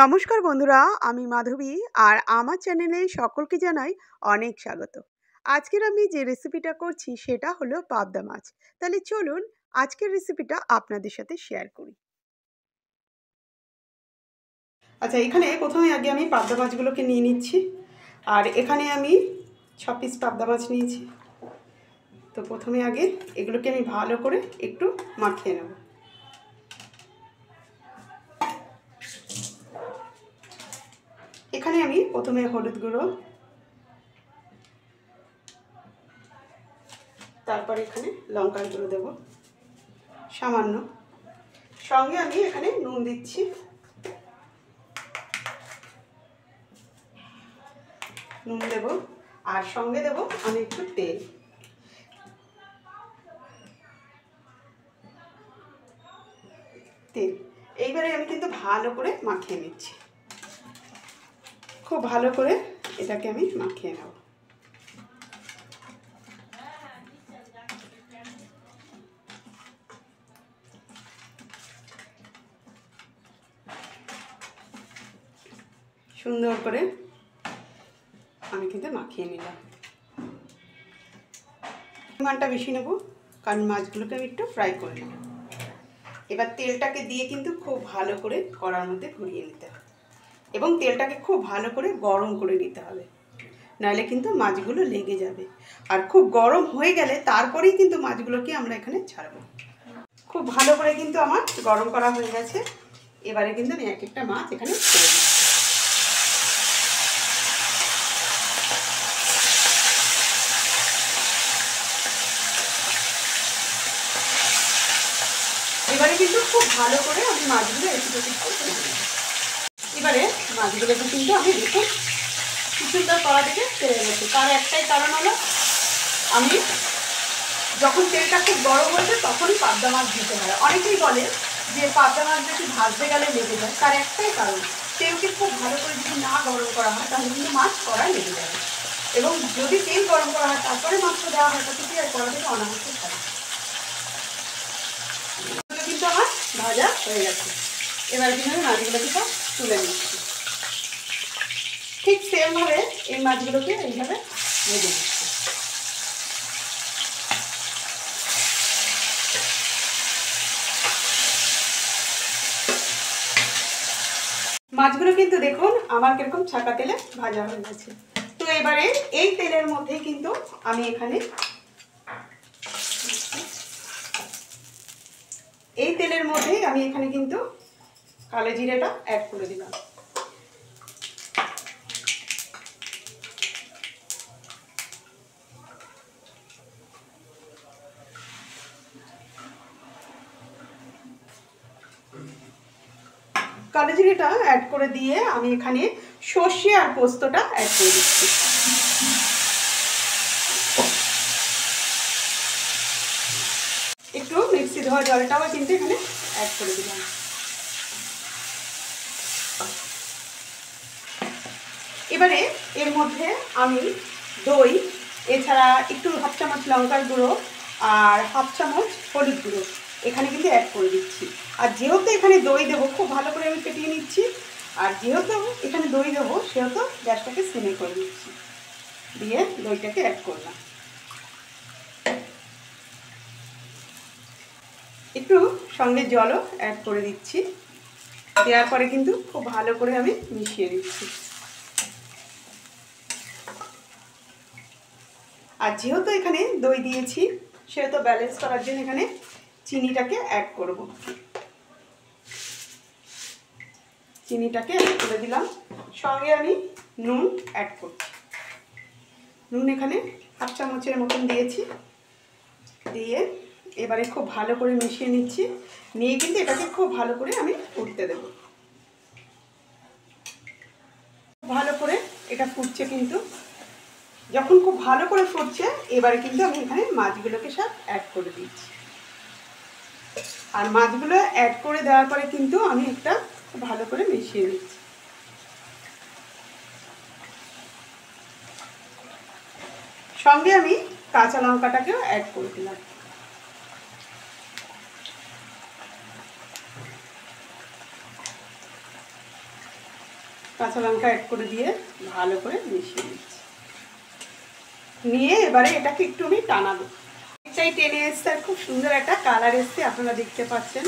নমস্কার বন্ধুরা, আমি মাধবী আর আমার চ্যানেলে সকলকে জানাই অনেক স্বাগত। আজকের আমি যে রেসিপিটা করছি সেটা হলো পাবদা মাছ। তাহলে চলুন আজকের রেসিপিটা আপনাদের সাথে শেয়ার করি। আচ্ছা, এখানে প্রথমে আগে আমি পাবদা মাছগুলোকে নিয়ে নিচ্ছি। আর এখানে আমি 6 পিস পাবদা মাছ নিয়েছি। তো প্রথমে আগে এগুলোকে আমি ভালো করে একটু মাখিয়ে নেব। এখানে আমি প্রথমে হলুদ গুঁড়ো, তারপরে এখানে লঙ্কার গুঁড়ো দেব সামান্য, সঙ্গে আমি এখানে নুন দিচ্ছি, নুন দেব আর সঙ্গে দেব আমি একটু তেল। এইবারে আমি কিন্তু ভালো করে মাখিয়ে নিচ্ছি, খুব ভালো করে এটাকে আমি মাখিয়ে নেব। সুন্দর করে আমি কিন্তু মাখিয়ে নিলাম। পরিমাণটা বেশি নেব কারণ মাছগুলোকে আমি একটু ফ্রাই করে নেব। এবার তেলটাকে দিয়ে কিন্তু খুব ভালো করে কড়ার মধ্যে ঘুরিয়ে নিতে হবে এবং তেলটাকে খুব ভালো করে গরম করে নিতে হবে, নাহলে কিন্তু মাছগুলো লেগে যাবে। আর খুব গরম হয়ে গেলে তারপরেই কিন্তু মাছগুলোকে আমরা এখানে ছাড়বো। খুব ভালো করে কিন্তু আমার গরম করা হয়ে গেছে। এবারে কিন্তু আমি এক একটা মাছ এখানে ছেড়ে দিচ্ছি। এবারে কিন্তু খুব ভালো করে আমি মাছগুলো একটু এবারে মাছগুলোকে কিন্তু আমি দেখুন কি সুন্দর কড়া থেকে ছেড়ে গেছি। তার একটাই কারণ হলো আমি যখন তেলটা খুব গরম হয়েছে তখনই পাবদা মাছ দিতে হয়। অনেকেই বলে যে পাবদা মাছ বেশি ভাজতে গেলে লেগে যায়, তার একটাই কারণ তেলকে খুব ভালো করে যদি না গরম করা হয় তাহলে কিন্তু মাছ কড়ায় লেগে যাবে। এবং যদি তেল গরম করা হয় তারপরে মাছটা দেওয়া হয় তাতে কি আর কড়া থেকে অনাবশ্যক থাকে। কিন্তু আমার ভাজা হয়ে গেছে। এবার কিন্তু আমি মাছগুলোকে সব তুলে নিচ্ছি। ঠিক সেমভাবে এই মাছগুলোকে এইভাবে ভেজে নিচ্ছি। মাছগুলো কিন্তু দেখুন আমার কিরকম ছাকা তেলে ভাজা হয়ে গেছে। তো এবারে এই তেলের মধ্যে কিন্তু আমি এখানে কিন্তু কালো জিরেটা অ্যাড করে দিলাম। কালো জিরেটা অ্যাড করে দিয়ে আমি এখানে সর্ষে আর পোস্তটা অ্যাড করে দিচ্ছি। একটু মিক্সি ধোয়া জলটাও কিন্তু এখানে অ্যাড করে দিলাম। এবারে এর মধ্যে আমি দই, এছাড়া একটু হাফ চামচ লঙ্কার গুঁড়ো আর হাফ চামচ হলুদ গুঁড়ো এখানে কিন্তু অ্যাড করে দিচ্ছি। আর যেহেতু এখানে দই দেবো খুব ভালো করে আমি ফেটিয়ে নিচ্ছি। আর যেহেতু এখানে দই দেবো সেহেতু গ্যাসটাকে সিমে করে দিচ্ছি, দিয়ে দইটাকে অ্যাড করলাম। একটু সঙ্গে জলও অ্যাড করে দিচ্ছি। দেওয়ার পরে কিন্তু খুব ভালো করে আমি মিশিয়ে দিচ্ছি। আর যেহেতু এখানে দই দিয়েছি সেহেতু ব্যালেন্স করার জন্য এখানে চিনিটাকে অ্যাড করব। চিনিটাকে অ্যাড করে দিলাম, সঙ্গে আমি নুন অ্যাড করছি। নুন এখানে হাফ চামচের মতন দিয়েছি, দিয়ে এবারে খুব ভালো করে মিশিয়ে নিচ্ছি। নিয়ে কিন্তু এটাকে খুব ভালো করে আমি ফুটতে দেব। ভালো করে এটা ফুটছে, কিন্তু যখন খুব ভালো করে ফুটছে এবারে কিন্তু আমি এখানে মাছগুলোকে সব অ্যাড করে দিচ্ছি। আর মাছগুলো অ্যাড করে দেওয়ার পরে কিন্তু আমি একটা ভালো করে মিশিয়ে দিচ্ছি। সঙ্গে আমি কাঁচা লঙ্কাটাকেও অ্যাড করে দিলাম। কাঁচা লঙ্কা অ্যাড করে দিয়ে ভালো করে মিশিয়ে নিচ্ছি। নিয়ে এবারে এটাকে একটু আমি টানাবো। এটাই টেনে এসছে আর খুব সুন্দর একটা কালার এসছে, আপনারা দেখতে পাচ্ছেন।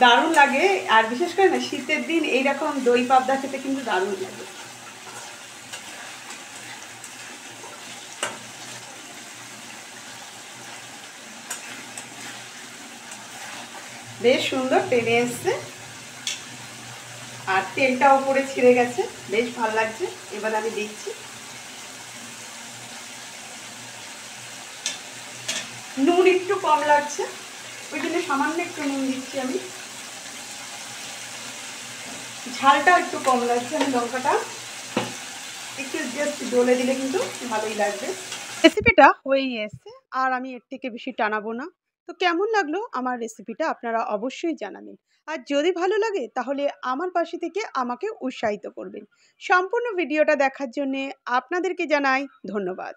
দারুণ লাগে। আর বিশেষ করে না শীতের দিন এইরকম দই পাবদা খেতে কিন্তু দারুণ লাগে। বেশ সুন্দর টেনে এসছে আর তেলটা উপরে ছিঁড়ে গেছে, বেশ ভালো লাগছে। এবার আমি দেখছি নুন একটু কম লাগছে, ওই জন্য সামান্য একটু নুন দিচ্ছি আমি। ঝালটা একটু কম লাগছে, আমি লঙ্কাটা একটু জাস্ট ডলে দিলে কিন্তু ভালোই লাগবে। রেসিপিটা হয়েই এসছে আর আমি এর থেকে বেশি টানাবো না। তো কেমন লাগলো আমার রেসিপিটা আপনারা অবশ্যই জানাবেন। আর যদি ভালো লাগে তাহলে আমার পাশে থেকে আমাকে উৎসাহিত করবেন। সম্পূর্ণ ভিডিওটা দেখার জন্যে আপনাদেরকে জানাই ধন্যবাদ।